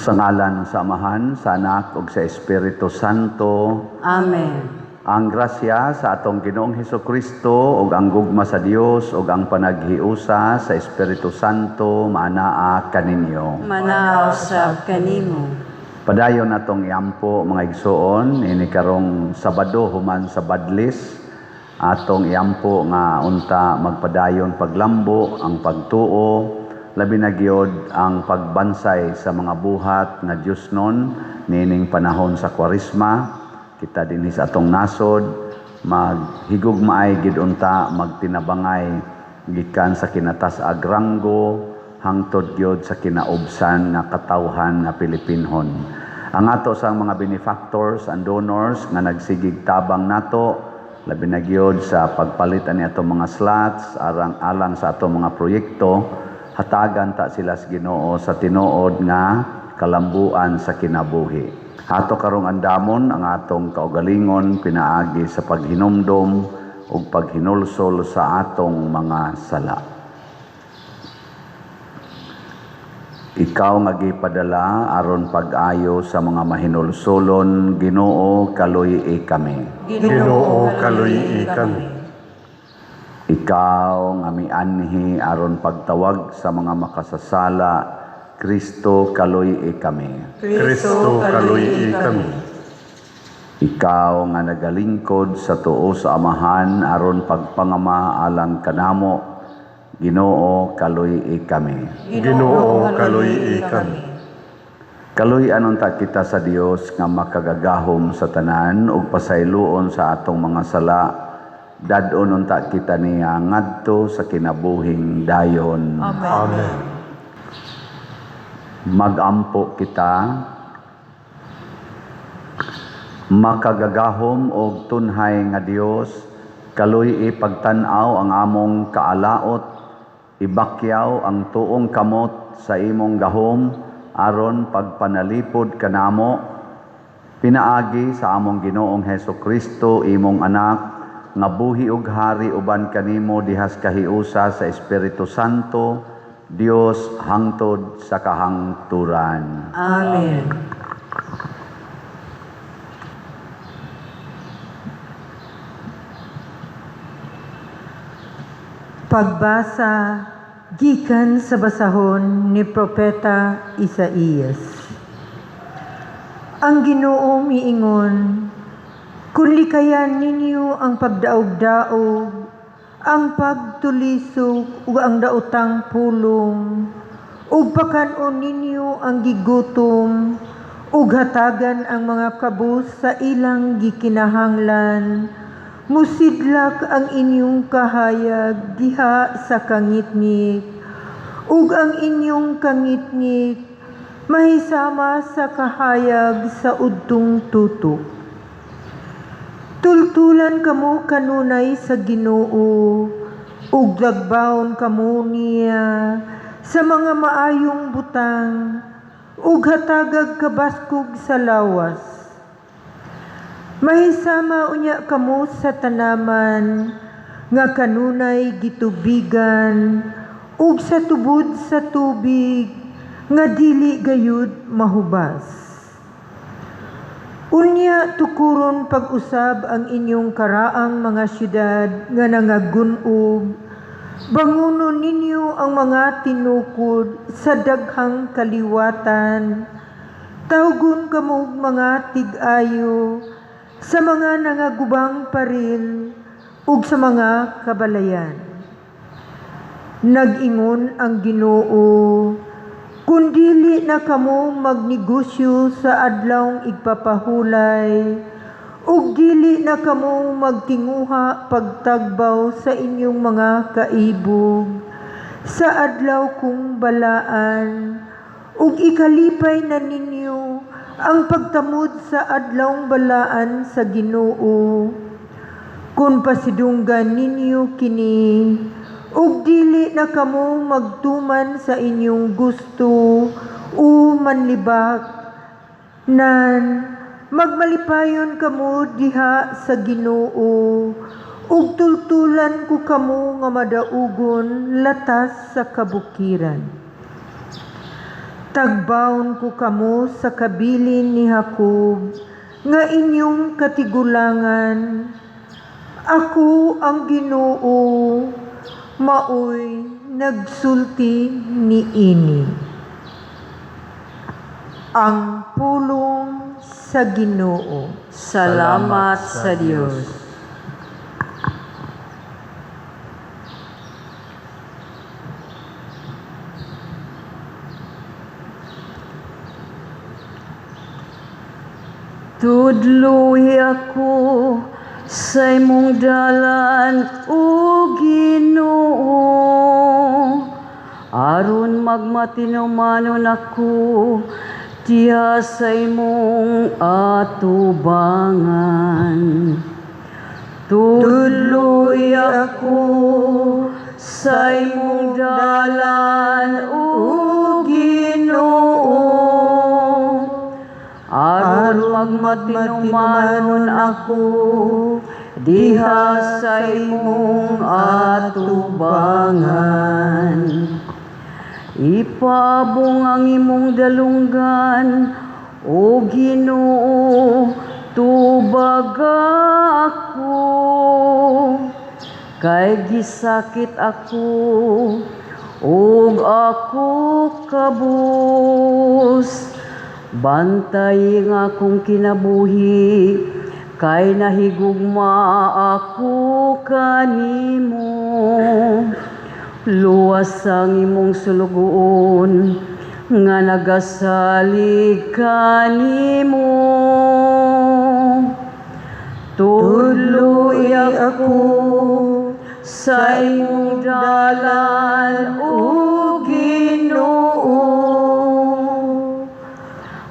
Sa ngalan sa Amahan, sa Anak, ug sa Espiritu Santo. Amen. Ang grasya sa atong Ginoong Hesukristo ug ang gugma sa Dios ug ang panaghiusa sa Espiritu Santo maanaa kaninyo. Manaw sa kanimo. Padayon natong iampo mga igsoon ini karong Sabado human sa Badlis. Atong iampo nga unta magpadayon paglambo ang pagtuo labi na gyud ang pagbansay sa mga buhat nga Diosnon nining panahon sa Kwaresma. Kita dinhi sa atong nasod maghigugmaay gid unta magtinabangay gikan sa kinatas agranggo hangtod gyud sa kinaubsan nga katawhan nga Pilipinhon. Ang ato sang mga benefactors and donors nga nagsigig tabang nato labi na gyud sa pagpalit ani atong mga slots alang sa atong mga proyekto. Hatagan ta sila sa Ginoo sa tinuod nga kalambuan sa kinabuhi. Ato karong andamon ang atong kaugalingon pinaagi sa paghinumdom ug paghinulsol sa atong mga sala. Ikaw nga gipadala aron pag-ayo sa mga mahinulsolon, Ginoo kaluy-i kami. Ginoo kaluy-i kami. Ikaw nga mianhi aron pagtawag sa mga makasasala, Kristo kaluy-i kami. Kristo kaluy-i kami. Ikaw nga nagalingkod sa tuo sa Amahan aron pagpangama alang kanamo, Ginoo kaluy-i kami. Ginoo kaluy-i kami. Kaluy-an unta kita sa Dios nga makagagahom sa tanan ug pasayloon sa atong mga sala. Dadon unta kita niya ngadto sa kinabuhing dayon. Amen. Magampo kita, makagagahom og tunhay nga Dios, kaluy-i pagtan-aw ang among kaalaot, ibakyaw ang tuong kamot sa imong gahom aron pagpanalipod kanamo, pinaagi sa among Ginoong Hesukristo imong anak nga buhi ug hari uban kanimo dihas kahiusa sa Espiritu Santo, Dios hangtod sa kahangturan. Amen. Pagbasa gikan sa basahon ni Propeta Isaías. Ang Ginoo miingon, kung likayan ninyo ang pagdaog-daog, ang pagtulisog ug ang daotang pulong, ug pakanon ninyo ang gigutom, ug hatagan ang mga kabus sa ilang gikinahanglan, musidlak ang inyong kahayag diha sa kangitngit, ug ang inyong kangitngit mahisama sa kahayag sa udtong tutok. Tultulan kamo kanunay sa Ginoo, ug dagbawon kamo niya sa mga maayong butang, ug hatagag kabaskog sa lawas. Mahisama unya kamo sa tanaman, nga kanunay gitubigan, ug sa tubod sa tubig, nga dili gayud mahubas. Unya tukuron pag-usab ang inyong karaang mga syudad nga nangagun-og, bangunon ninyo ang mga tinukod sa daghang kaliwatan, tawgon kamo mga tig-ayo sa mga nangagubang paril ug sa mga kabalayan. Nag-ingon ang Ginoo, kung dili na kamo magnegosyo sa adlawng igpapahulay, ug dili na kamo magtinguha pagtagbaw sa inyong mga kaibog, sa adlaw kong balaan, ug ikalipay na ninyo ang pagtamod sa adlawng balaan sa Ginoo. Kung pasidunggan ninyo kini, ug dili na kamo magtuman sa inyong gusto o manlibak, nan magmalipayon kamo diha sa Ginoo, ug tultulan ko kamo nga madaugon latas sa kabukiran. Tagbaon ko kamo sa kabilin ni Jacob, nga inyong katigulangan. Ako ang Ginoo, maoy nagsulti ni ini. Ang pulong sa Ginoo. Salamat sa Diyos. Tudloy ako sa imong dalan, o Ginoo, aron magmatinumanon ako tiya sa imong atubangan. Tudloy ako sa imong dalan, o Ginoo, aron magmatinumanon ako diha sa imong atubangan. Ipabong ang imong dalunggan, o Ginoo, tubaga ako. Kay gisakit ako, ug ako kabus. Bantay nga akong kinabuhi, kay nahigugma ako kanimo. Luwas ang imong sulugoon, nga nagasalig kanimo. Tuloy ako sa imong dalan, o Ginoo,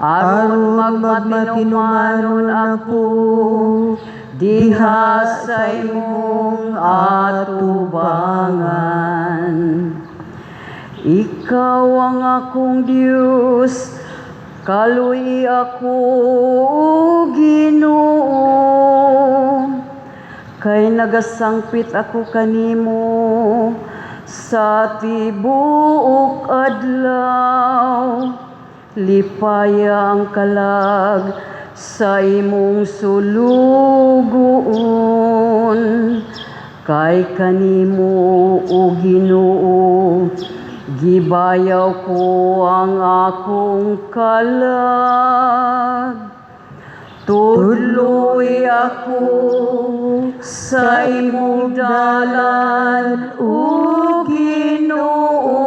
aron magmatinumanon ako diha sa imong atubangan. Ikaw ang akong Diyos, kaluy ako, o Ginoo, kay nagasangpit ako kanimo sa tibuok adlaw. Lipaya ang kalag sa imong sulugoon, kay kanimo, o Ginoo, gibayaw ko ang akong kalag. Tudloy ako sa imong dalan, o Ginoo,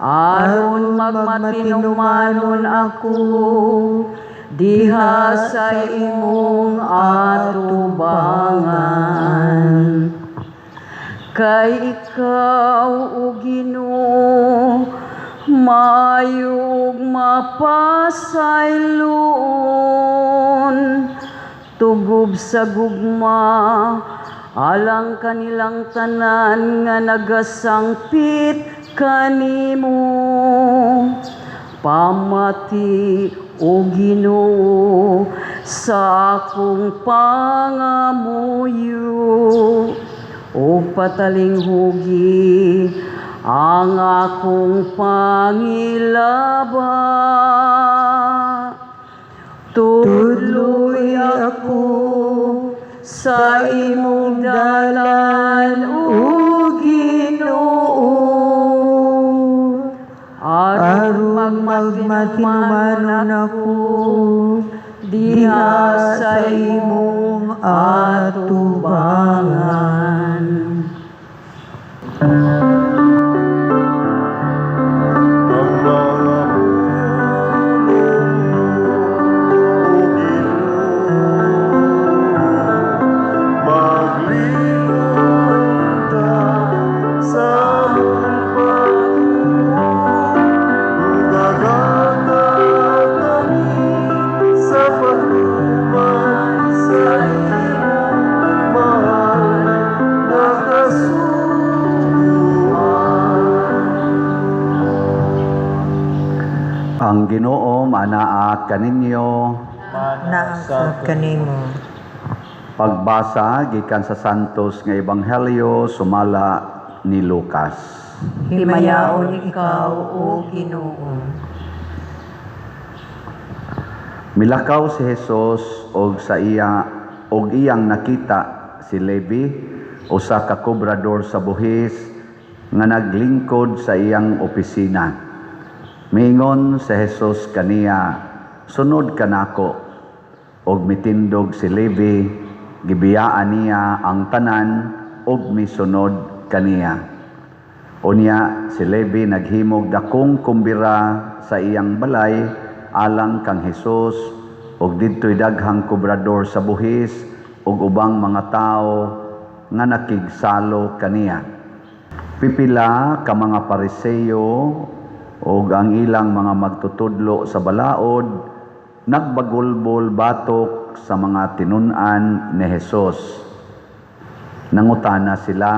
aron magmatinumanon ako diha sa imong atubangan. Kay ikaw, o Ginoo, maayo ug mapasayloon, tugob sa gugma, alang kanilang tanan nga nagasangpit kanimo. Pamati, o Ginoo, sa akong pangamuyo, o patalinghugi ang akong pangilaba. Tudloy ako sa imong dalan, o Ginoo, aron magmatinumanon ako diha sa imong atubangan. Ang mga pulong mo, o Ginoo, maglingkod ka sa mong pag-uong, kami sa pagtumay sa iyong mahal na kasuguan. Ang Ginoo manaa kaninyo. Naangkot kanimo. Pagbasa gikan sa Santos nga Ebanghelyo sumala ni Lucas. himayaon ikaw, O Ginoo. Milakaw si Jesus og iyang nakita si Levi, usa ka kobrador sa buhis nga naglingkod sa iyang opisina. Miingon si Jesus kaniya, "Sunod ka nako." Og mitindog si Levi, gibiyaan niya ang tanan og misunod kaniya. Unya si Levi naghimog dakong kumbira sa iyang balay alang kang Hesus, og didto'y daghang kobrador sa buhis ug ubang mga tao nga nakigsalo kaniya. Pipila ka mga Pariseo ug ang ilang mga magtutudlo sa balaod nagbagulbol batok sa mga tinun-an ni Hesus. Nangutana sila,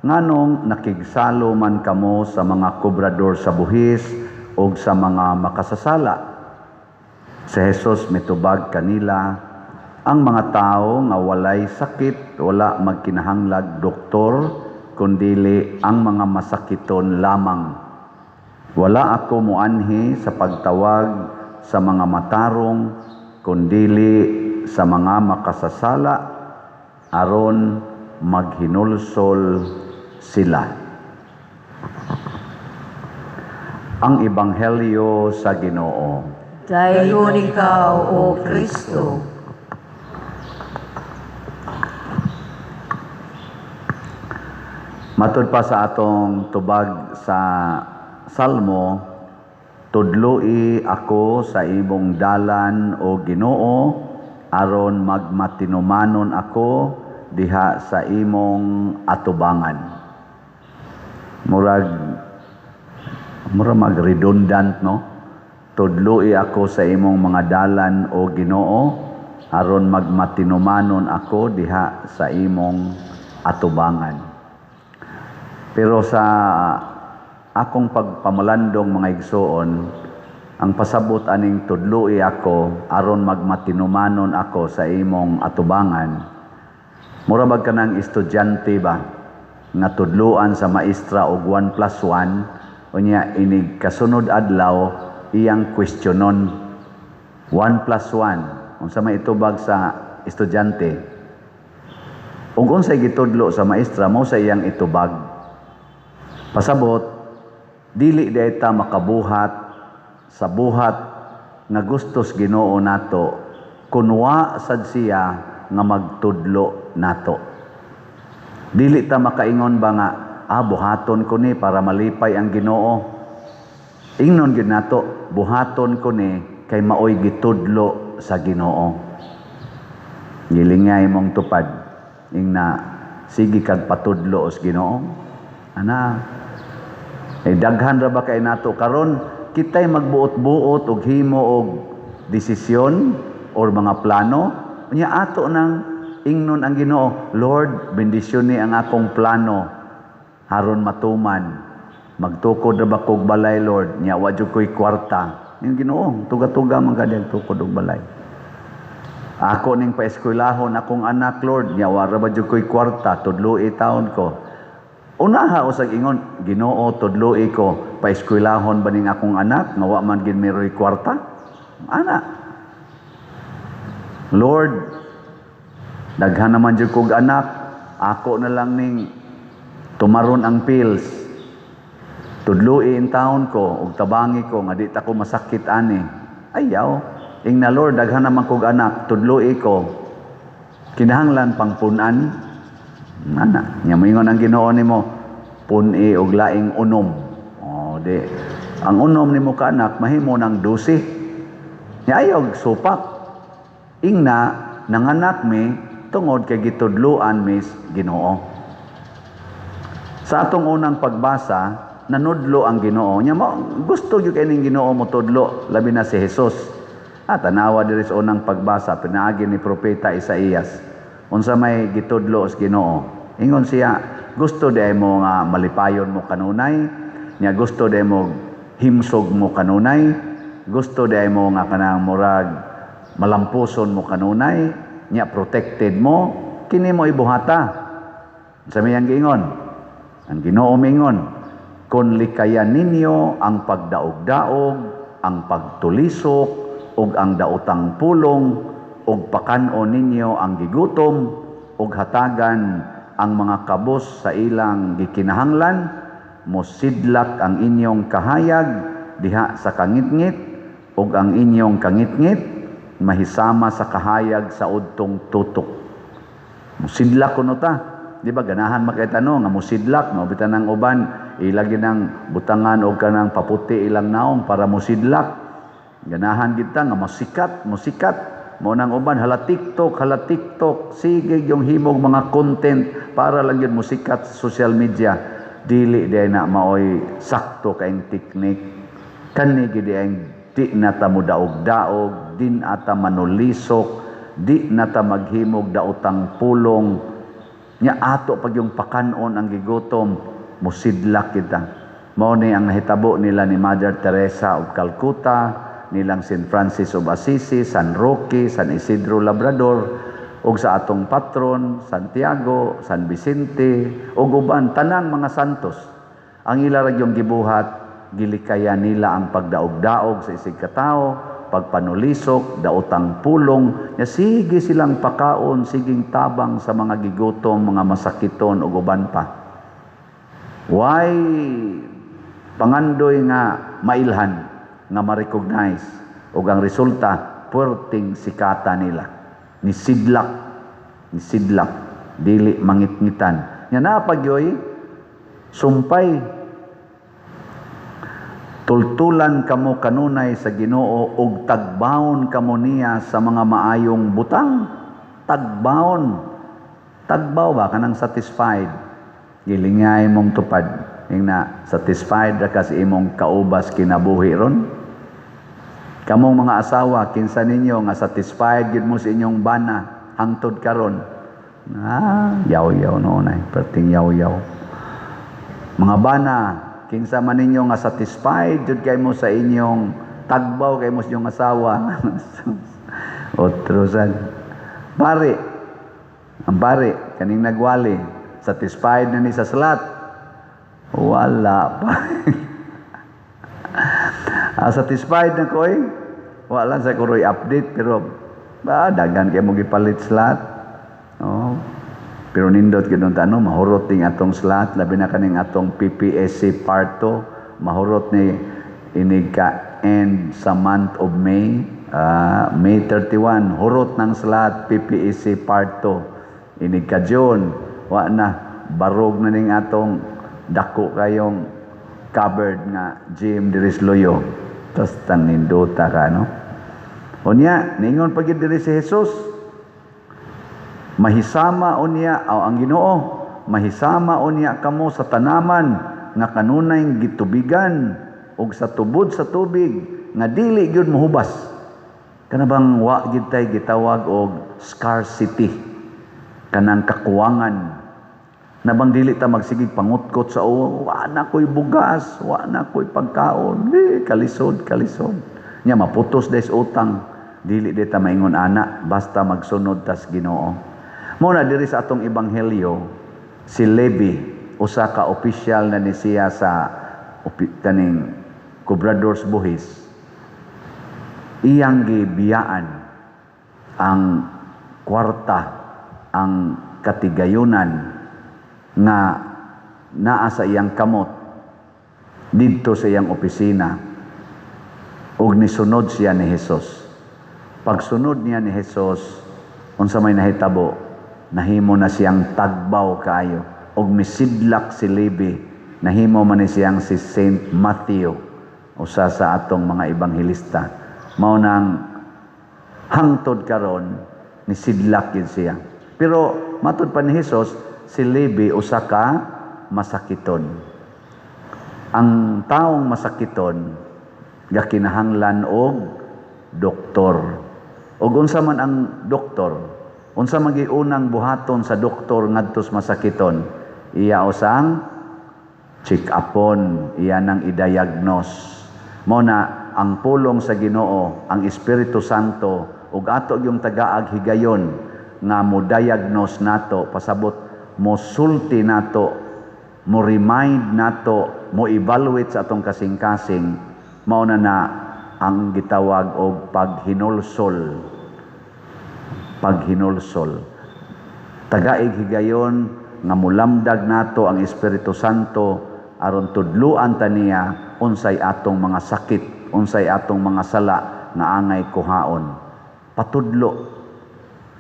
"Nganong nakigsalo man kamo sa mga kobrador sa buhis o sa mga makasasala?" Si Jesus mitubag kanila, "Ang mga tao nga walay sakit wala magkinahanglag doktor, kundili ang mga masakiton lamang. Wala ako muanhi sa pagtawag sa mga matarong, kundili sa mga makasasala aron maghinulsol sila." Ang Ebanghelyo sa Ginoo. Dayon ikaw, O Kristo. Matud pa sa atong tubag sa Salmo, "Tudloi ako sa imong dalan, O Ginoo, aron magmatinumanon ako diha sa imong atubangan." Murag mag-redundant, no? "Tudloi ako sa imong mga dalan, O Ginoo, aron magmatinumanon ako diha sa imong atubangan." Pero sa akong pagpamalandong mga igsoon, ang pasabot aning tudloi ako aron magmatinumanon ako sa imong atubangan. Mura bag kanang estudyante ba nga tudluan sa maestra og 1+1, unya inig kasunod adlaw iyang questionon 1+1. Unsa may itubag sa estudyante? Ug unsay gitudlo sa maestra mao sa iyang itubag. Pasabot, dili dayta makabuhat sa buhat nga gustos Ginoo nato kun wa sad siya nga magtudlo nato. Dili ta makaingon ba nga, buhaton ko ni para malipay ang Ginoo. Ingnon gyud nato, buhaton ko ni kay maoy gitudlo sa Ginoo. Gilingay mong tupad ingna sige kag patudlo sa Ginoo. Ana, daghan ra ba kay nato karon kitay magbuot-buot og himo og desisyon or mga plano unya ato nang ingnon ang Ginoo, "Lord, bendisyon ni ang akong plano aron matuman. Magtukod ra ba kog balay, Lord? Nya wa jud ko'y kwarta." Ning Ginoo, tuga-tuga man gadi tukod og balay. "Ako ning paeskwelahon akong anak, Lord, nya wa ra ba jud ko'y kwarta, tudloi taon ko." Unaha usag ingon, "Ginoo, tudloi ko, paeskwelahon ba ning akong anak nga wa man gid meroy kwarta?" Ana. "Lord, daghan naman jud kog anak, ako na lang ning tumaron ang pills. Tudloi in taon ko ug tabangi ko nga di ta ko masakit ani." Ayaw, ingna Lord, daghan naman kog anak, tudloi ko. Kinahanglan pang punan. Ana, nya moingon ang Ginoo nimo, "Pun-i og laing unom." Di. Ang unom nimo ka anak mahimo ng 12. Nya ayaw supak. Ingna nanganak mi tungod kay gitudloan mis Ginoo. Sa atong unang pagbasa, nanudlo ang Ginoo. Nya gusto gyud kay ning Ginoo mo tudlo, labi na si Jesus. Tanawa diri sa unang pagbasa pinaagi ni propeta Isaías. Unsa may gitudlo sa Ginoo? Ingon siya, gusto day mo nga malipayon mo kanunay, nya gusto day mo himsog mo kanunay, gusto day mo nga kanang murag malampuson mo kanunay, nya protected mo, kini mo ibuhata. Sa may ang giingon, ang Ginoo mingon, Kung likayan ninyo ang pagdaog-daog, ang pagtulisok, ug ang daotang pulong, ug pakanon ninyo ang gigutom, ug hatagan ang mga kabos sa ilang gikinahanglan, mosidlak ang inyong kahayag diha sa kangitngit, ug ang inyong kangitngit mahisama sa kahayag sa udtong tutok. Mosidlak kuno ta. Di ba ganahan makitano nga mosidlak, mabitan ng uban, ilagi ng butangan o kanang paputi ilang naong para mosidlak. Ganahan kita nga musikat. Mo nang uban hala TikTok, sige yung himog mga content para lang yun musikat sa social media. Dili day na maoy sakto kaing teknik. Kani gid ang di na ta mudaog-daog, din ata manulisok, di na ta maghimog daotang pulong. Nya ato pag yung pakanon ang gigutom, musidlak kita. Mao ni ang nahitabo nila ni Mother Teresa of Calcutta, nilang St. Francis of Assisi, San Roque, San Isidro Labrador, ug sa atong patron, Santiago, San Vicente, ug uban tanang mga santos. Ang ila ra yung gibuhat, gilikayan nila ang pagdaog-daog sa isig katao, pagpanulisok, daotang pulong, nya sige silang pakaon, siging tabang sa mga gigutom, mga masakiton ug uban pa. Why pangandoy nga mailhan, nga ma-recognize, ug ang resulta puerting sikata nila. Nisidlak, dili mangitngitan. Nya napagyoy sumpay, tultulan kamo kanunay sa Ginoo ug tagbawon kamo niya sa mga maayong butang. Tagbaw ba kanang satisfied? Gilingay mong tupad. Na satisfied ra ka sa imong kaubas kinabuhi ron. Kamong mga asawa, kinsa ninyo nga satisfied gid mo sa inyong bana hangtod karon? Yaw-yaw noon ay, perting yaw-yaw. Mga bana, kinsa man ninyo nga satisfied jud kay mo sa inyong tagbaw kay mo sa inyong asawa. Otrosan. Ang pare, kaning nagwali, satisfied na ni sa salat. Wala pa. Satisfied na ko wala sa kuroy update, pero dagan kay mo gipalit slot. Pero nindot gid tano mahurot ting atong slot, labi na kaning atong PPSC part 2, mahurot ni inig ka end sa month of May, May 31, hurot ng slot PPSC part 2. Inig ka June, wa na barog na ning atong dako kayong covered nga gym diris loyo. Tas tanindota ka, no? Unya, ningon pag diri si Jesus, mahisama unya, ang Ginoo, mahisama unya kamo sa tanaman nga kanunay gitubigan ug sa tubod sa tubig nga dili gyud mohubas. Kana bang wa gid tay gitawag og scarcity, kanang kakuwangan. Na bang dili ta magsigig pangutkot sa wa na ko'y bugas, wa na ko'y pagkaon, kalisod. Nya maputos des utang, dili di ta maingon ana, basta magsunod tas Ginoo. Muna diri sa atong ebanghelyo, si Levi, usa ka opisyal na ni siya sa kaning Cobrador's buhis, iyang gibiyaan ang kwarta, ang katigayunan nga naa sa iyang kamot didto sa iyang opisina, ug nisunod siya ni Hesus. Pagsunod niya ni Hesus, unsa may nahitabo, nahimo na siyang tagbaw kaayo, ug misidlak si Levi, nahimo man ni siyang si Saint Matthew, usa sa atong mga ebanghelista. Mao nang hangtod karon nisidlak gid siya. Pero matud pa ni Hesus, si Levi usa ka masakiton. Ang taong masakiton gakinahanglan og doktor. Ug unsa man ang doktor? Unsa man giunang buhaton sa doktor ngadto sa masakiton? Iya usang check-upon, iya nang i-diagnose. Mao na ang pulong sa Ginoo, ang Espiritu Santo ug ato yung tagaag higayon nga mo diagnose nato, pasabot mo sulti nato, mo remind nato mo evaluate sa atong kasing-kasing, mao na ang gitawag og paghinulsol. Paghinulsol. Tagaig higayon nga mulamdag nato ang Espiritu Santo aron tudluan ta niya unsay atong mga sakit, unsay atong mga sala nga angay kuhaon. Patudlo.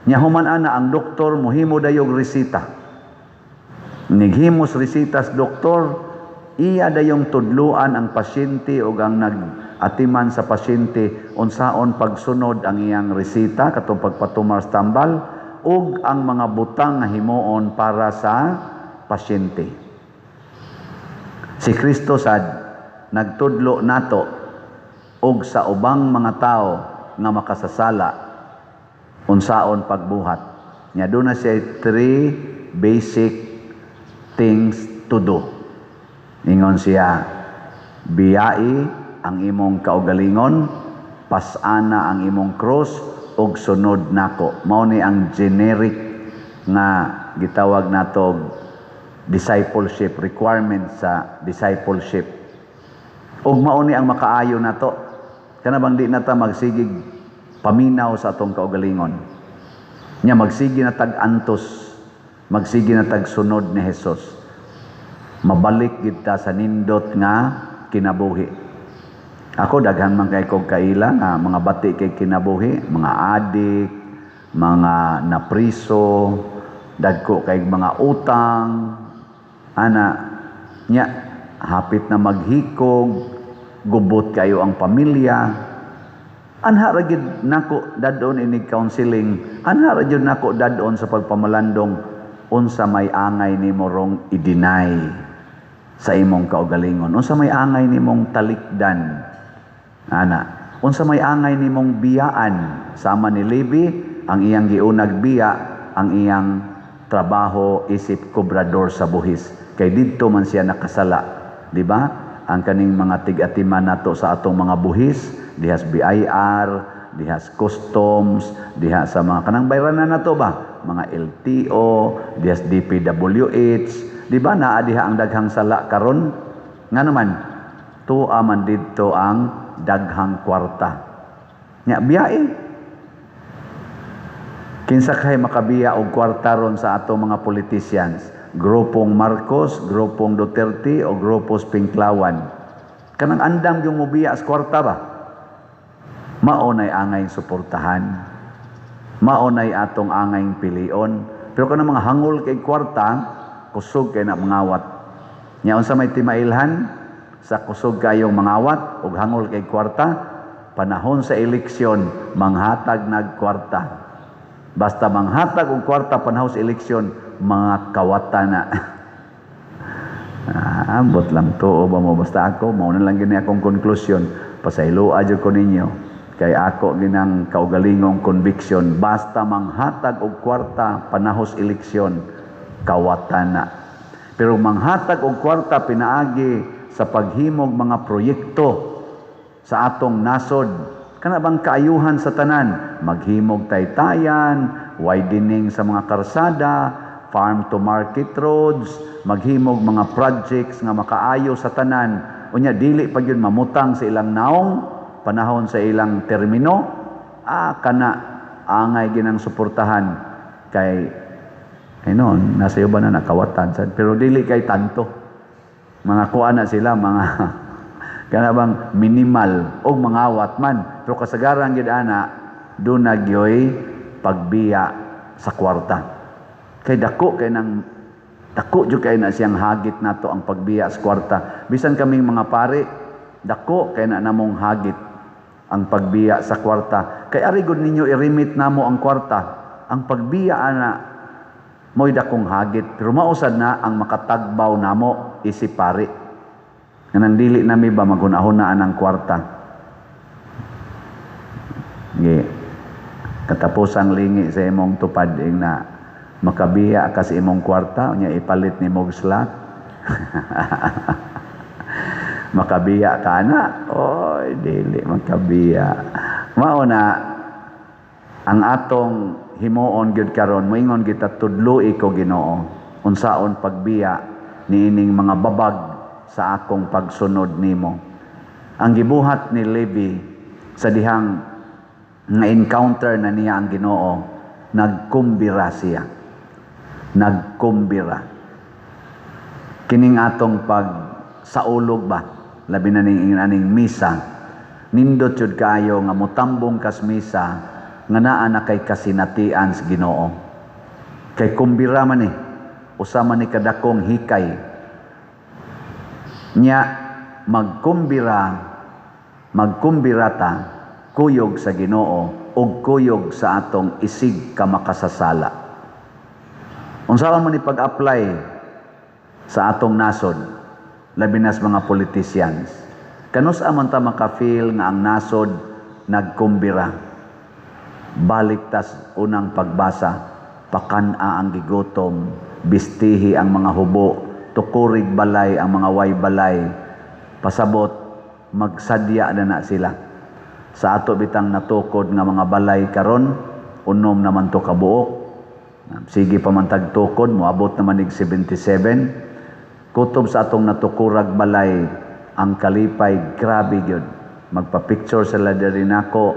Nya human ana ang doktor mohimo dayog resita. Nighimos resitas doktor, iya dayong tudluan ang pasyente o ang nag-atiman sa pasyente unsaon pagsunod ang iyang resita katong pagpatumar sa tambal ug ang mga butang nga himuon para sa pasyente. Si Kristo sad nagtudlo nato ug sa ubang mga tao nga makasasala unsaon pagbuhat. Nya doon na siya 3 basic things to do. Ingon siya, biyai ang imong kaugalingon, pasana ang imong cross, ug sunod nako. Mao ni ang generic nga gitawag nato discipleship, requirement sa discipleship. Ug mao ni ang makaayo nato. Kana bang di nata magsigig paminaw sa atong kaugalingon. Nya magsigi na tag-antos, magsigi na tag-sunod ni Hesus. Mabalik gid ta sa nindot nga kinabuhi. Ako daghan man kay kog kaila nga mga bati kay kinabuhi, mga adik, mga napriso, dagko kay mga utang, ana nya hapit na maghikog, gubot kayo ang pamilya. Anha ra gid nako dadon inig counseling, anha ra gid nako dadon sa pagpamalandong unsa may angay nimo rong i-deny sa imong kaugalingon, unsa may angay nimong talikdan, ana unsa may angay nimong biyaan. Sama ni Levi, ang iyang giunag biya, ang iyang trabaho isip kobrador sa buhis, kay didto man siya nakasala, di ba? Ang kaning mga tig-atiman nato sa atong mga buhis, dihas BIR, dihas customs, diha sa mga kanang bayranan nato ba, mga LTO, dihas DPWH, di ba naa diha ang daghang sala karon? Nga naman tuwa man didto ang daghang kwarta. Nya biyae. Kinsa kay makabiya og kwarta ron sa ato mga politicians? Grupong Marcos, grupong Duterte o grupos Pinklawan. Kanang andam yung mobiya sa kwarta ba? Maunay angay suportahan. Maunay atong angay pilion. Pero kanang mga hangol kay kwarta, kusog kay na mangawat. Nya unsa may timailhan sa kusog kayong mangawat ug hangol kay kwarta, panahon sa eleksyon manghatag nagkwarta. Basta manghatag og kwarta panahon sa eleksyon, mga kawata na. Ambot lang to o ba mo, basta ako mao na lang gini akong konklusyon, pasaylo adyo ko ninyo kay ako ginang kaugalingong conviction, basta manghatag og kwarta panahon sa eleksyon, kawata na. Pero manghatag og kwarta pinaagi sa paghimog mga proyekto sa atong nasod, kana bang kaayuhan sa tanan, maghimog taytayan, widening sa mga karsada, farm to market roads, maghimog mga projects nga makaayo sa tanan, unya dili pa gyud mamutang sa ilang naong panahon sa ilang termino, kana angay ginang suportahan kay aynon nasa iyo ba na nakawatan sad, pero dili kay tanto mga kuana sila, mga kana bang minimal og mangawat man, pero kasagaran gyud ana do nagyoy pagbiya sa kwarta. Kay dako kay nang dako jud kay na siyang hagit nato ang pagbiya sa kwarta. Bisan kaming mga pare, dako kay na namong hagit ang pagbiya sa kwarta. Kay ari gud ninyo i-remit namo ang kwarta. Ang pagbiya ana mo'y dakong hagit, pero mausad na ang makatagbaw namo isip pare. Nang dili nami ba maghunahunaan ang kwarta. Katapusang lingi sa imong tupad na makabiya ka sa imong kwarta, unya ipalit ni mong slot. Makabiya ka na, oy dili makabiya. Mao na ang atong himuon gyud karon, moingon kita tudloi ko Ginoo unsaon pagbiya niining mga babag sa akong pagsunod nimo. Ang gibuhat ni Levi sa dihang nga encounter na niya ang Ginoo, nagkumbira siya. Nagkumbira. Kining atong pag saulog ba, labi na ning aning misa, nindot jud kayo nga mutambong kas misa nga naa na kay kasinatian sa Ginoo. Kay kumbira man usa man ni kadakong hikay nya magkumbirata kuyog sa Ginoo ug kuyog sa atong isig ka makasasala. Unsa man ni pag-apply sa atong nasod, labi na sa mga politicians. Kanus man ta maka-feel nga ang nasod nagkumbira. Balik tas unang pagbasa, pakana ang gigutom, bistihi ang mga hubo, tukurig balay ang mga way balay, pasabot magsadya na sila. Sa ato bitang natukod nga mga balay karon, unom naman to kabuok. Sige pa man tagtukod, moabot naman ig 77. Kutob sa atong natukurag balay, ang kalipay grabe gyud. Magpa-picture sila diri nako,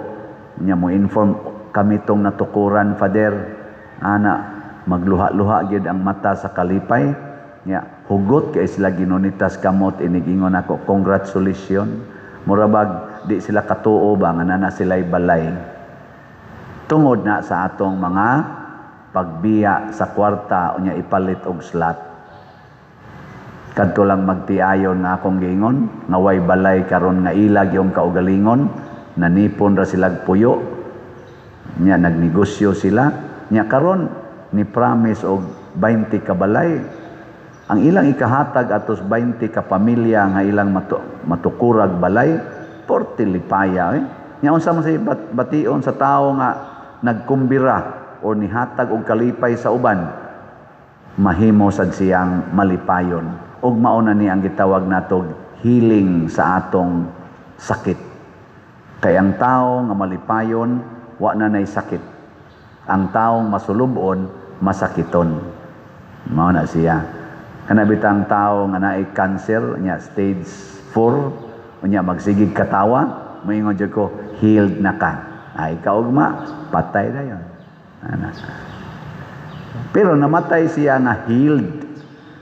nya mo inform kami tong natukuran, Father. Ana, magluha-luha gyud ang mata sa kalipay. Nya hugot kay sila ginunitas kamot, inigingon ako, congratulations. Murabag di sila katuo ba nga na sila'y balay. Tungod na sa atong mga pagbiya sa kwarta unya ipalit og slot. Kadto lang magtiayon nga akong giingon, nga way balay karon nga ilag yung kaugalingon, nanipon ra silag puyo. Nya nagnegosyo sila, nya karon ni promise og 20 ka balay. Ang ilang ikahatag atos 20 ka pamilya nga ilang matukurag balay, porti lipaya. Nya unsa man sa bation sa tawo nga nagkumbira o nihatag og kalipay sa uban, mahimo sad siyang malipayon. Ug mao na ni ang gitawag natog healing sa atong sakit. Kay ang tawo nga malipayon, wa na nay sakit. Ang taong masulubon, masakiton. Mao na siya. Kanabitang tao nga naay cancer, nya stage 4, unya magsigig katawa, moingon jud ko, healed na ka. Ay kaugma, patay na yon. Pero namatay siya nga healed.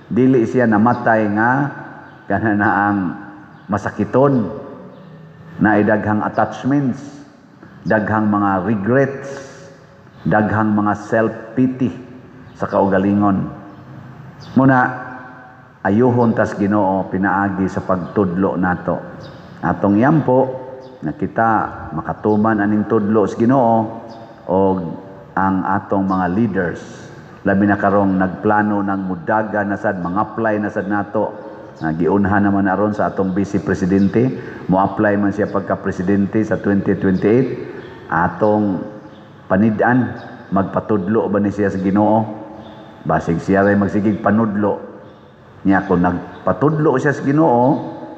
Dili siya namatay nga kanana ang masakiton, na daghang attachments, daghang mga regrets, daghang mga self-pity sa kaugalingon. Muna, ayuhon tas Ginoo pinaagi sa pagtudlo nato. Atong yampo na kita makatuman aning tudlo sa Ginoo o ang atong mga leaders. Labi na karong nagplano ng mudaga na sad, mga-apply na sad nato. Giunhan naman aron sa atong vice presidente, mo-apply man siya pagka-presidente sa 2028. Atong panidan, magpatudlo ba ni siya sa Ginoo? Basig siya ray magsigig panudlo. Nya kung nagpatudlo siya sa Ginoo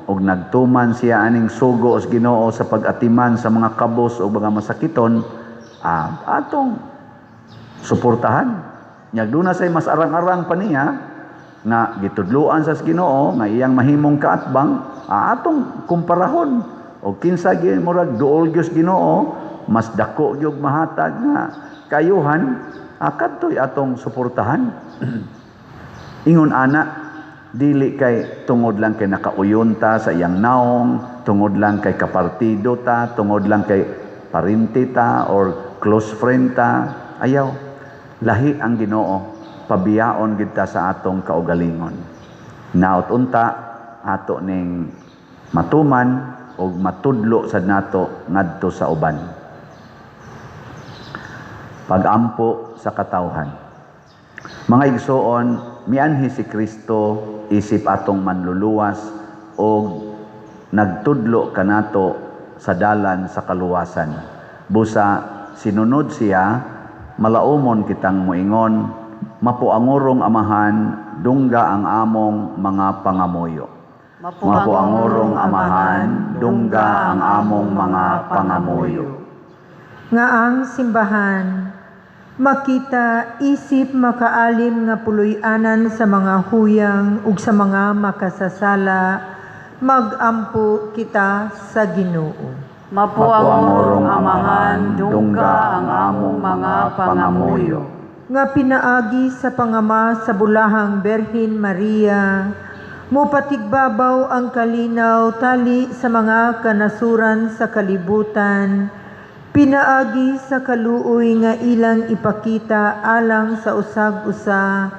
ug nagtuman siya aning sugo sa Ginoo sa pag-atiman sa mga kabos o mga masakiton, atong suportahan. Nya duna say mas arang-arang pa niya nga gitudloan sa Ginoo nga iyang mahimong kaatbang, atong kumparahon o kinsa gyud murag duol gyud Ginoo, mas dako gyud mahatag nga kayuhan, kadtoy atong suportahan. Ingon ana, dili kay tungod lang kay nakauyon ta sa iyang naong, tungod lang kay kapartido ta, tungod lang kay parinti ta or close friend ta. Ayaw, lahi ang Ginoo, pabiyaon gid ta sa atong kaugalingon. Naot unta ato ning matuman og matudlo sad nato ngadto sa uban. Pagampo sa katawhan. Mga igsoon, mianhi si Kristo isip atong manluluwas o nagtudlo kanato sa dalan sa kaluwasan. Busa sinunod siya, malaumon kitang moingon, mapuangurong amahan, dungga ang among mga pangamuyo. Mapuangurong amahan, dungga ang among mga pangamuyo. Nga ang simbahan Makita isip makaalim nga puloy-anan sa mga huyang ug sa mga makasasala, magampo kita sa Ginoo. Mapuangorong Amahan, dungga ang among mga pangamuyo. Nga pinaagi sa pangama sa bulahang Berhin Maria, mopatigbabaw ang kalinaw tali sa mga kanasuran sa kalibutan, pinaagi sa kaluoy nga ilang ipakita alang sa usag-usa,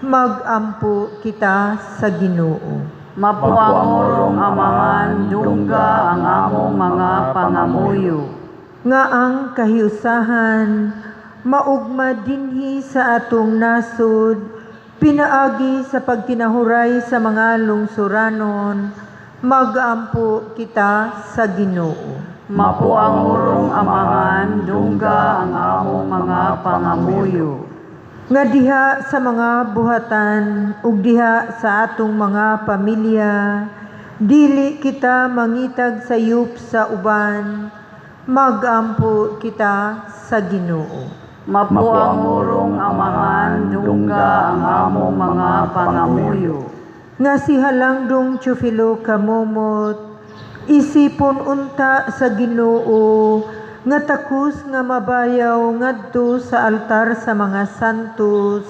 magampo kita sa Ginoo. Mapuangorong Amahan, dungga ang among mga pangamuyo. Nga ang kahiusahan, maugma dinhi sa atong nasod, pinaagi sa pagkinahuray sa mga lungsuranon, magampo kita sa Ginoo. Mapuangorong Amahan, dungga ang among mga pangamuyo. Nga diha sa mga buhatan ug diha sa atong mga pamilya, dili kita mangitag sayop sa uban, magampo kita sa Ginoo. Mapuangorong Amahan, dungga ang among mga pangamuyo. Nga si Halangdong Teofilo Kamomot, isipon unta sa Ginoo, nga takus nga mabayaw ngadto sa altar sa mga santos,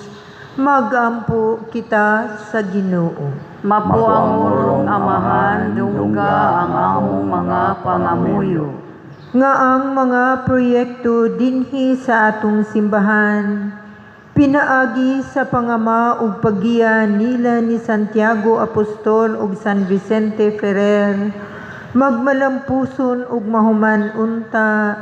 magampo kita sa Ginoo. Mapuangorong Amahan, dungga ang among mga pangamuyo. Nga ang mga proyekto dinhi sa atong simbahan, pinaagi sa pangama ug paggiya nila ni Santiago Apostol ug San Vicente Ferrer, magmalampuson ug mahuman unta,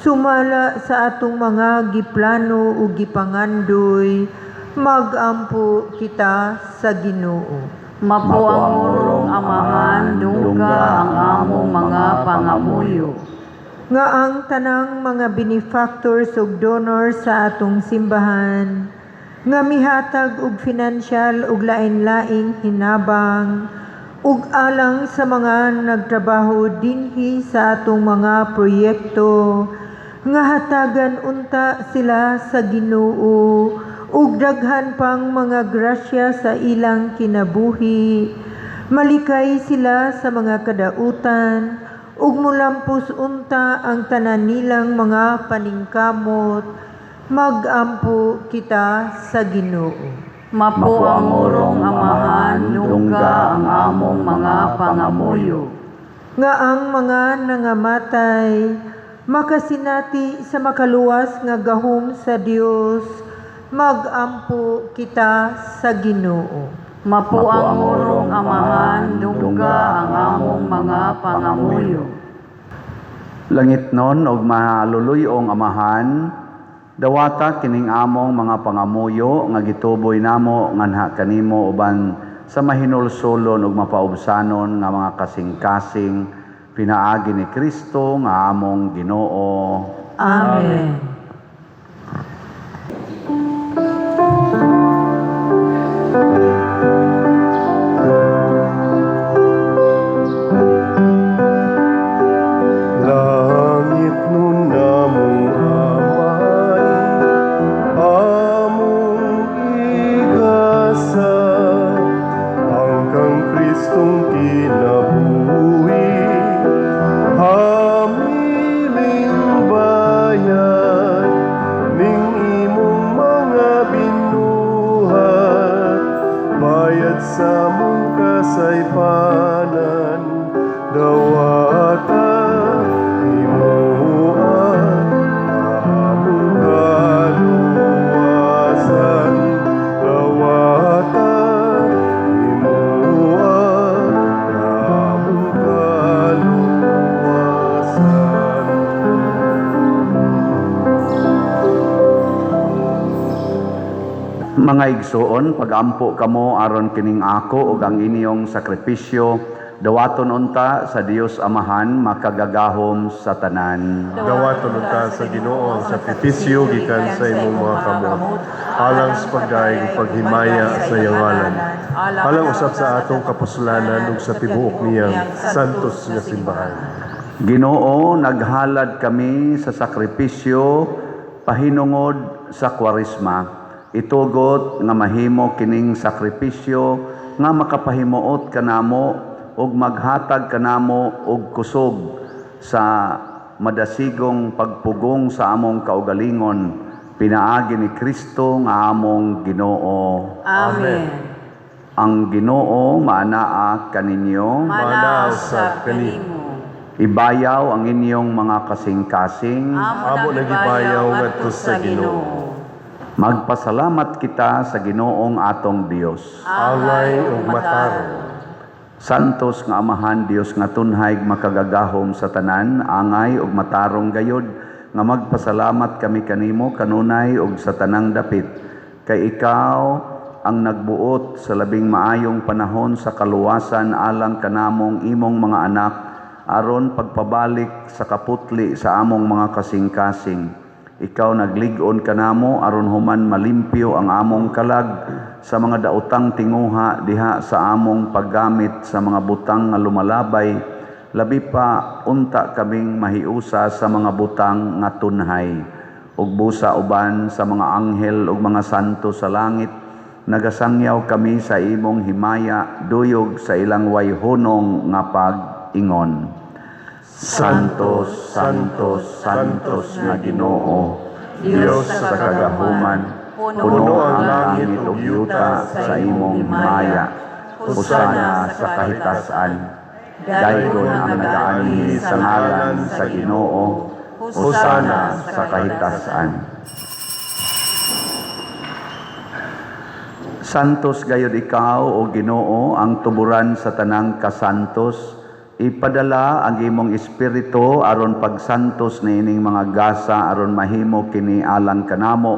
sumala sa atong mga giplano ug gipangandoy, magampo kita sa Ginoo. Mapuangorong Amahan, dungga ang among mga pangamuyo. Nga ang tanang mga benefactors ug donors sa atong simbahan, nga mihatag og financial ug lain-laing hinabang, ug alang sa mga nagtrabaho dinhi sa atong mga proyekto, nga hatagan unta sila sa Ginoo, ug daghan pang mga grasya sa ilang kinabuhi, malikay sila sa mga kadautan, ug mulampos unta ang tanan nilang mga paningkamot, magampo kita sa Ginoo. Mapuangorong Amahan, dungga ang among mga pangamuyo. Nga ang mga nangamatay, makasinati sa makaluwas nga gahom sa Dios, magampo kita sa Ginoo. Mapuangorong Amahan, dungga ang among mga pangamuyo. Langit nun og maluluyong Amahan, dawata kining among mga pangamuyo nga gituboy namo nganha kanimo uban sa mahinulsulon ug mapaubsanon nga mga kasing-kasing pinaagi ni Kristo nga among Ginoo. Amen. Langit nun namong Amay, among igasa, hanggang Kristong kinabuhi, hamiling bayan, ning imong mga binuhat, bayad sa mong kasaypanan, dawata himuan among kaluwasan, dawata himuan among kaluwasan. Mga igsoon, pagampo kamo aron kining ako ug ang inyong sakripisyo, dawaton unta sa Dios Amahan makagagahom sa tanan. Dawaton unta sa Ginoo ang sakripisyo gikan sa imong mga kamot, alang sa pagdaig ug paghimaya sa iyang ngalan, alang usab sa atong kapuslanan ug sa tibuok niyang santos nga simbahan. Ginoo, naghalad kami sa sakripisyo, pahinungod sa Kwaresma, itugot nga mahimo kining sakripisyo nga makapahimuot kanamo ug maghatag kanamo og kusog sa madasigong pagpugong sa among kaugalingon, pinaagi ni Kristo nga among Ginoo. Amen. Ang Ginoo maanaa kaninyo, Manaw sa kanimo. ibayaw ang inyong mga kasing-kasing, Amo nagibayaw ngadto sa Ginoo. magpasalamat kita sa Ginoong atong Dios. Alay ug matarong. Santos nga Amahan Dios nga tunhay makagagahom sa tanan, angay ug matarong gayod, nga magpasalamat kami kanimo kanunay ug sa tanang dapit. Kay ikaw ang nagbuot sa labing maayong panahon sa kaluwasan alang kanamong imong mga anak, aron pagpabalik sa kaputli sa among mga kasing-kasing. Ikaw naglig-on kanamo aron human malimpyo ang among kalag sa mga daotang tinguha diha sa among paggamit sa mga butang nga lumalabay, labi pa unta kaming mahiusa sa mga butang nga tunhay, ug busa uban sa mga anghel ug mga santo sa langit. Nagasangyaw kami sa imong himaya, duyog sa ilang wayhonong nga pag-ingon. Santos, Santos, Santos nga Ginoo, Dios sa kagahuman, puno ang langit ug yuta sa imong himaya. Husana sa kahitasan, daygon ang nagaanhi sa ngalan sa Ginoo. Husana sa kahitasan. Santos gayud ikaw o Ginoo, ang tuburan sa tanang kasantos. Ipadala ang imong espiritu aron pagsantos niining mga gasa aron mahimo kini alang kanamo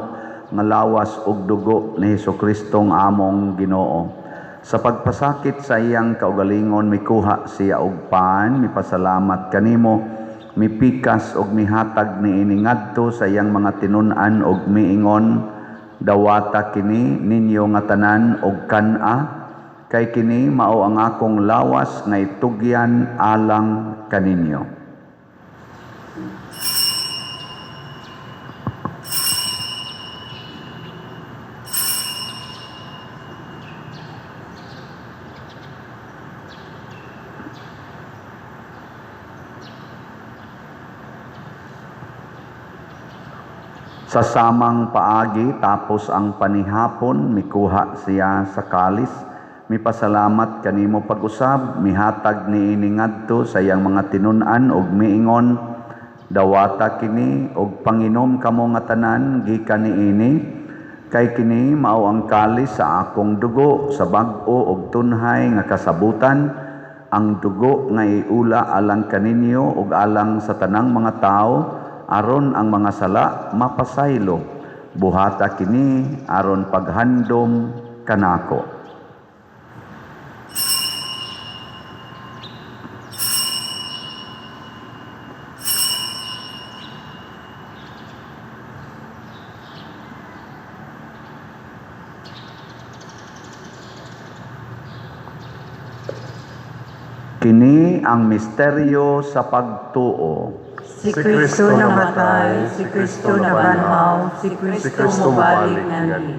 nga lawas ug dugo ni Hesukristo nga among Ginoo. Sa pagpasakit sa iyang kaugalingon mikuha siya og paan, mipasalamat kanimo, mipikas og mihatag niini ngadto sa iyang mga tinun-an og miingon, dawata kini ninyo nga tanan og kan-a, kay kini mao ang akong lawas nga itugyan alang kaninyo. Sa samang paagi tapos ang panihapon, mikuha siya sa kalis, mipasalamat kanimo pag-usab, mihatag niini ngadto sa iyang mga tinun-an og miingon, dawata kini og panginom kamo nga tanan gikan niini, kay kini mao ang kalis sa akong dugo sa bag-o og tunhay nga kasabutan, ang dugo nga iula alang kaninyo ug alang sa tanang mga tao, aron ang mga sala mapasaylo. Buhata kini aron paghandom kanako. Kini ang misteryo sa pagtuo. Si Kristo namatay, si Kristo nabanhaw, si Kristo mobalik ngani.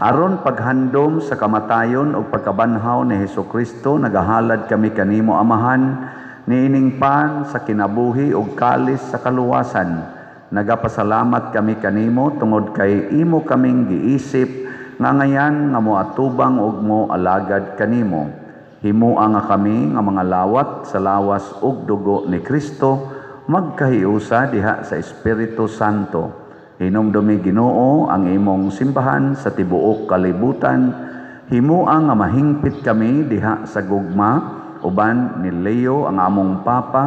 Aron paghandom sa kamatayon o pagkabanhaw ni Hesukristo, nagahalad kami kanimo Amahan, niining pan sa kinabuhi o kalis sa kaluwasan. Nagapasalamat kami kanimo tungod kay imo kaming giisip nga ngayan nga moatubang og mo alagad kanimo. Himua nga kami nga mga lawat sa lawas ug dugo ni Kristo, magkahiusa diha sa Espiritu Santo. Hinumdumi Ginoo ang imong simbahan sa tibuok kalibutan. Himua nga mahingpit kami diha sa gugma, uban ni Leo ang among Papa,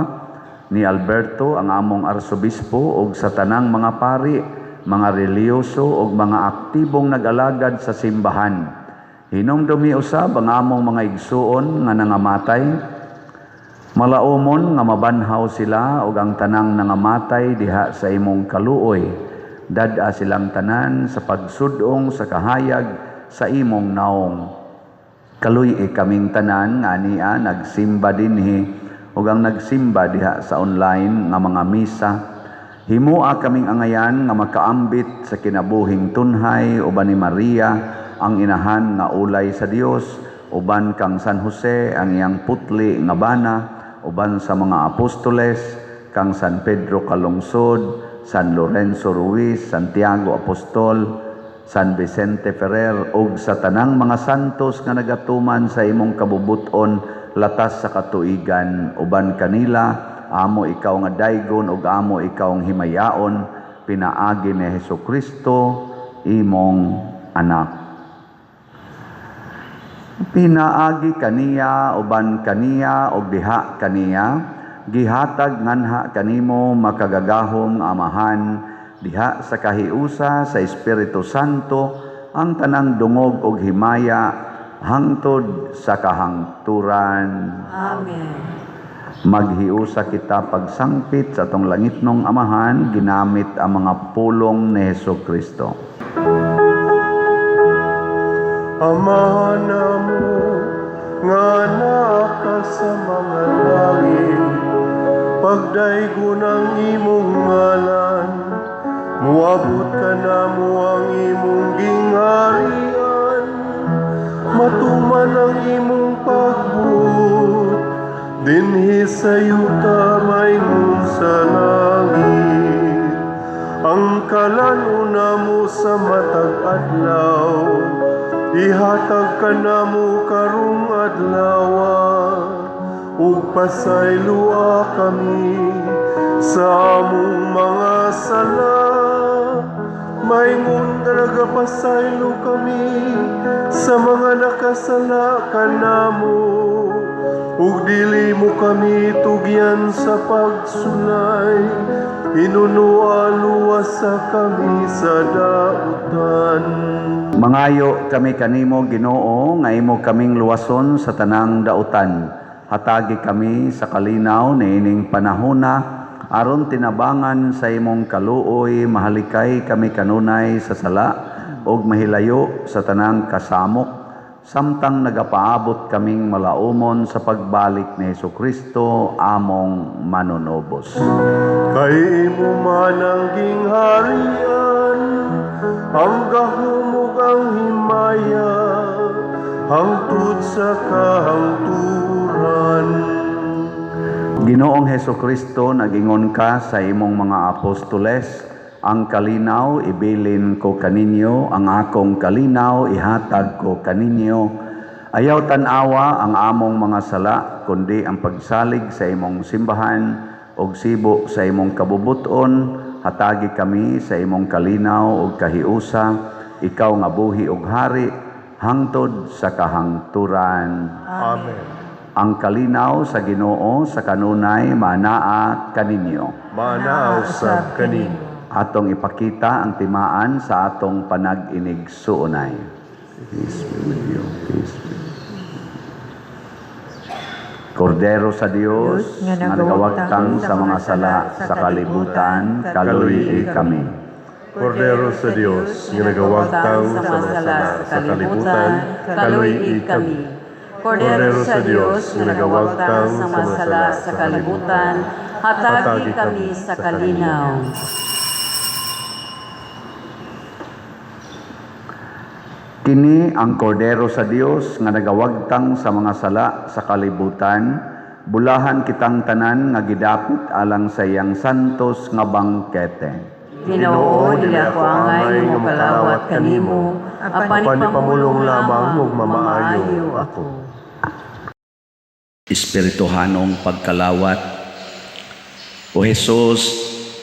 ni Alberto ang among Arsobispo ug sa tanang mga pari, mga reliyoso ug mga aktibong nag-alagad sa simbahan. Hinumdumi usab ang among mga igsuon nga nangamatay, malaumon nga mabanhaw sila ug ang tanang nangamatay diha sa imong kaluoy. Dad-a silang tanan sa pagsudong sa kahayag sa imong naong. Kaluy kaming tanan nga ania nagsimba dinhi ug ang nagsimba diha sa online nga mga misa. Himua kaming angayan nga makaambit sa kinabuhing tunhay uban ni Maria ang inahan nga ulay sa Dios, uban kang San Jose ang iyang putli nga bana, uban sa mga apostoles, kang San Pedro Calungsod, San Lorenzo Ruiz, Santiago Apostol, San Vicente Ferrer, ug sa tanang mga santos nga nagatuman sa imong kabubuton latas sa katuigan, uban kanila amo ikaw nga daygon ug amo ikaw ang himayaon, pinaagi ni Hesukristo imong anak. Pinaagi kaniya uban kaniya ug diha kaniya, gihatag nganha kanimo makagagahom nga amahan, diha sa kahiusa sa Espiritu Santo ang tanang dungog ug himaya hangtod sa kahangturan. Amen. Maghiusa kita pagsangpit sa atong langitnong amahan ginamit ang mga pulong ni Hesukristo. Amahan namo nga naa ka sa mga langit, pagdaygon ang imong ngalan, muabot ka namo ang imong gingharian, matuman ang imong pagbuot, dinhi sa yuta mayroon sa langit. Ang kalanuna mo sa matag adlaw, ihatag ka namo karong adlawa, ug pasaylua kami sa among mga sala, maingon nga nagapasaylo kami sa mga nakasala kanamo, ug dili mo kami tugyan sa pagsulay, hinunua luwasa kami sa dautan. Mangayo kami kanimo Ginoo nga imo kaming luwason sa tanang dautan. Hatagi kami sa kalinaw niining panahona aron tinabangan sa imong kaluoy, mahalikay kami kanunay sa sala ug mahilayo sa tanang kasamok, samtang nagapaabot kaming malaumon sa pagbalik ni Hesukristo among manunobos. Kay imo man ang gingharian, ang gahumog ang himaya, hangtod sa kahangturan. Ginoong Hesukristo, nagingon ka sa imong mga apostoles, ang kalinaw ibilin ko kaninyo, ang akong kalinaw ihatag ko kaninyo. Ayaw tanawa ang among mga sala, kundi ang pagsalig sa imong simbahan ug sibo sa imong kabubuton. Hatagi kami sa imong kalinaw ug kahiusa, ikaw nga buhi ug hari hangtod sa kahangturan. Amen. Ang kalinaw sa Ginoo sa kanunay manaa kaninyo. Manaaw sab kanimo. Atong ipakita ang timaan sa atong panag-inigsuunay. Peace be with you. Peace be. Kordero sa Dios, nga nagawagtang sa mga sala sa kalibutan, kaluyi kami. Kordero sa Dios, nga nagawagtang sa mga sala sa kalibutan, kaluyi kami. Kordero sa Diyos, nga nagawagtang sa mga sala sa kalibutan, hatagi kami sa kalinaw. Kini ang kordero sa Dios nga nagawagtang sa mga sala sa kalibutan, bulahan kitang tanan nga gidapit alang sa iyang santos nga bangkete. Ginoo, dili ako angay nga kalawat kanimo, apan ipamulong lamang ug mamaayo ako. Espirituhanong pagkalawat. O Jesus,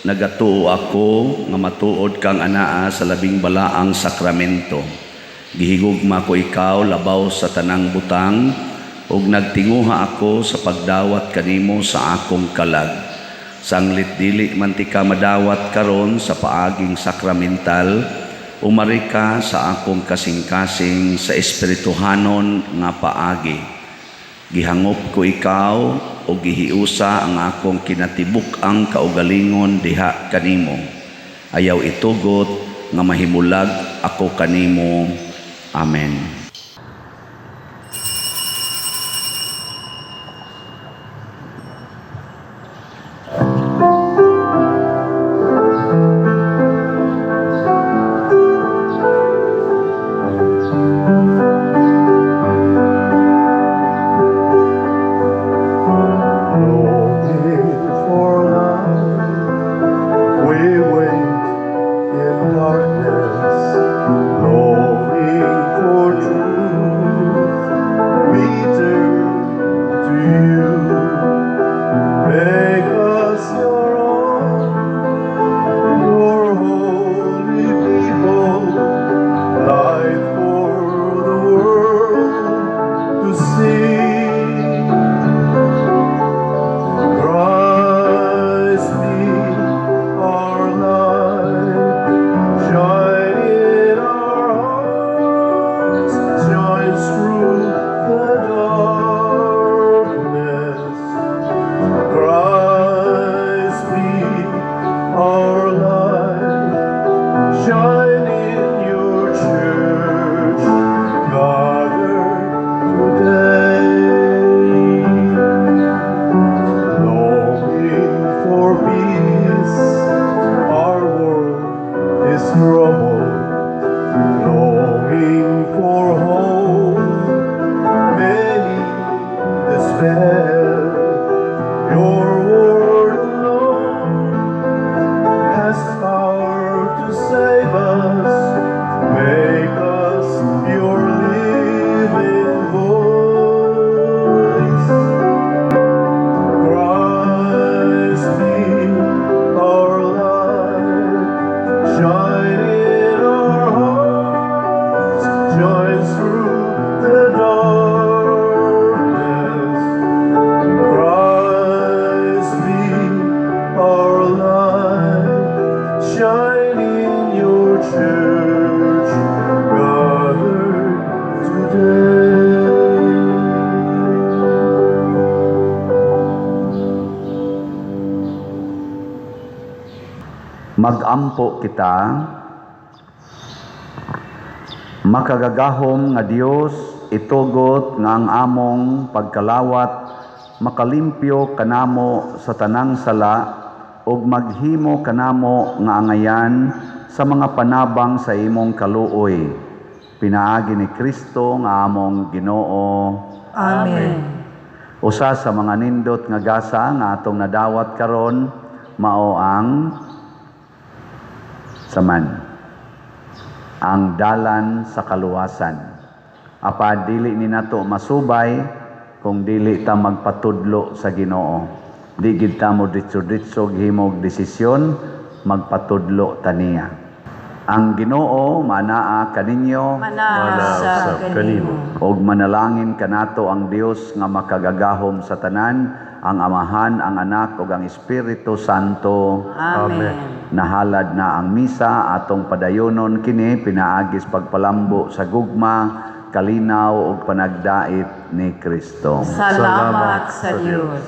nagatuo ako nga matuod kang anaa sa labing balaang sakramento. Gihigugma ko ikaw labaw sa tanang butang ug nagtinguha ako sa pagdawat kanimo sa akong kalag. Sanglit dili man ti ka madawat karon sa paaging sakramental, umari ka sa akong kasing-kasing sa espirituhanon nga paagi. Gihangop ko ikaw o gihiusa ang akong kinatibuk ang kaugalingon diha kanimo. Ayaw itugot nga mahimulag ako kanimo. Amen. said, your word alone has power to save us. Make us your living voice. Christ be our light, shine in our hearts, shine through the darkness. Christ be our light, shine in your church, gathered today. Magampo kita, makagagahom nga Dios, itugot nga ang among pagkalawat, makalimpyo kanamo sa tanang sala, ug maghimo kanamo nga angayan sa mga panabang sa imong kaluoy. Pinaagi ni Kristo nga among Ginoo. Amen. Usa sa mga nindot nga gasa nga atong nadawat karon mao ang saman, ang dalan sa kaluwasan. Apa dili ni nato masubay kung dili ta magpatudlo sa Ginoo. Di gid ta mo ditso-ditso himog desisyon, magpatudlo ta niya. Ang Ginoo manaa kaninyo Mana sa kanimo. og manalangin kanato ang Dios nga makagagahom sa tanan, ang Amahan, ang Anak ug ang Espiritu Santo. Amen. Nahalad na ang misa, atong padayonon kini pinaagis pagpalambo sa gugma, kalinaw ug panagdait ni Kristo. Salamat sa Diyos.